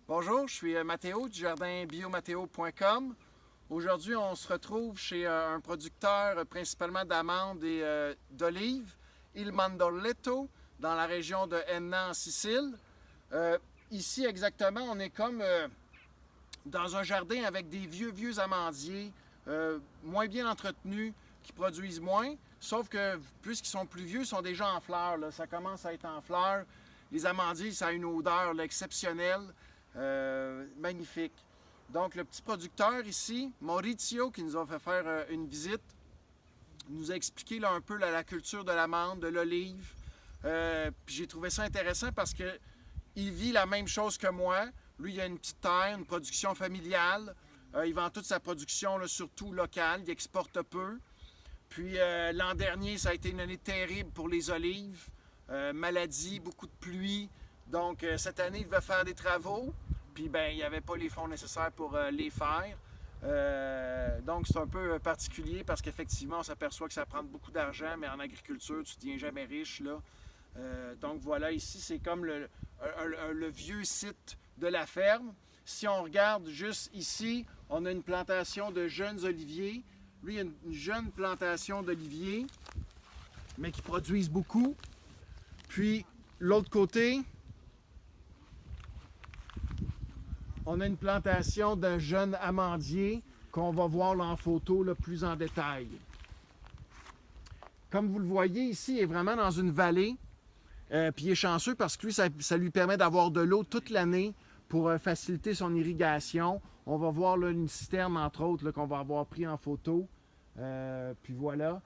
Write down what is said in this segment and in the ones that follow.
Bonjour, je suis Mathéo du jardin biomathéo.com. Aujourd'hui, on se retrouve chez un producteur principalement d'amandes et d'olives, Il Mandoletto, dans la région de Enna en Sicile. Ici, exactement, on est comme dans un jardin avec des vieux amandiers, moins bien entretenus, qui produisent moins, sauf que puisqu'ils sont plus vieux, ils sont déjà en fleurs. Là. Ça commence à être en fleurs. Les amandiers, ça a une odeur là, exceptionnelle. Magnifique. Donc, le petit producteur ici, Maurizio, qui nous a fait faire une visite, nous a expliqué là, un peu la culture de l'amande, de l'olive. Puis j'ai trouvé ça intéressant parce que il vit la même chose que moi. Lui, il a une petite terre, une production familiale. Il vend toute sa production, là, surtout locale. Il exporte peu. Puis l'an dernier, ça a été une année terrible pour les olives. Maladie, beaucoup de pluie. Donc, cette année, il va faire des travaux, puis ben, il n'y avait pas les fonds nécessaires pour les faire. Donc, c'est un peu particulier parce qu'effectivement, on s'aperçoit que ça prend beaucoup d'argent, mais en agriculture, tu ne deviens jamais riche, là. Donc, voilà, ici, c'est comme le vieux site de la ferme. Si on regarde juste ici, on a une plantation de jeunes oliviers. Lui, il y a une jeune plantation d'oliviers, mais qui produisent beaucoup. Puis, l'autre côté, on a une plantation d'un jeune amandier qu'on va voir là en photo là, plus en détail. Comme vous le voyez ici, il est vraiment dans une vallée. Puis il est chanceux parce que lui, ça lui permet d'avoir de l'eau toute l'année pour faciliter son irrigation. On va voir là, une citerne, entre autres, là, qu'on va avoir pris en photo. Puis voilà.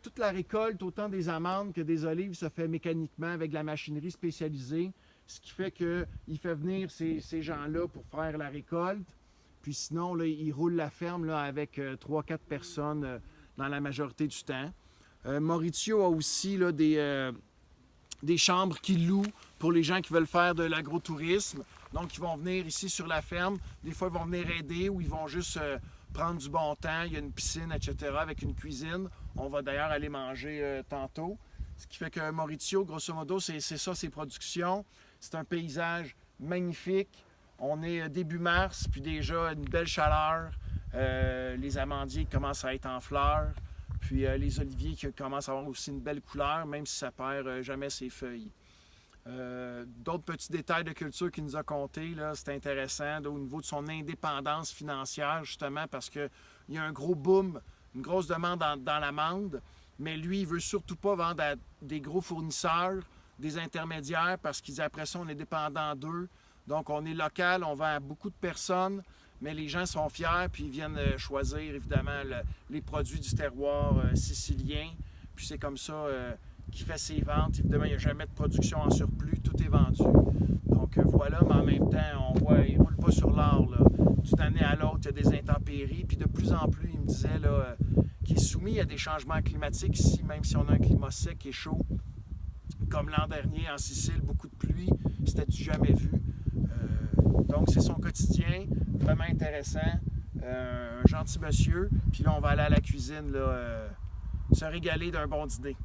Toute la récolte, autant des amandes que des olives, se fait mécaniquement avec de la machinerie spécialisée. Ce qui fait qu'il fait venir ces gens-là pour faire la récolte. Puis sinon, là, il roule la ferme là, avec 3-4 personnes dans la majorité du temps. Maurizio a aussi là, des chambres qu'il loue pour les gens qui veulent faire de l'agrotourisme. Donc, ils vont venir ici sur la ferme. Des fois, ils vont venir aider ou ils vont juste prendre du bon temps. Il y a une piscine, etc., avec une cuisine. On va d'ailleurs aller manger tantôt. Ce qui fait que Maurizio, grosso modo, c'est ça ses productions. C'est un paysage magnifique. On est début mars, puis déjà une belle chaleur. Les amandiers commencent à être en fleurs. Puis les oliviers qui commencent à avoir aussi une belle couleur, même si ça perd jamais ses feuilles. D'autres petits détails de culture qu'il nous a comptés, c'est intéressant au niveau de son indépendance financière, justement, parce qu'il y a un gros boom, une grosse demande dans l'amande, mais lui, il ne veut surtout pas vendre à des gros fournisseurs, des intermédiaires, parce qu'ils après ça, on est dépendant d'eux. Donc, on est local, on vend à beaucoup de personnes, mais les gens sont fiers, puis ils viennent choisir, évidemment, les produits du terroir sicilien. Puis c'est comme ça qu'il fait ses ventes. Évidemment, il n'y a jamais de production en surplus, tout est vendu. Donc voilà, mais en même temps, on voit, il ne roule pas sur l'or. D'une année à l'autre, il y a des intempéries. Puis de plus en plus, il me disait qu'il est soumis à des changements climatiques ici, même si on a un climat sec et chaud. Comme l'an dernier en Sicile, beaucoup de pluie, c'était du jamais vu. Donc c'est son quotidien, vraiment intéressant, un gentil monsieur. Puis là, on va aller à la cuisine, se régaler d'un bon dîner.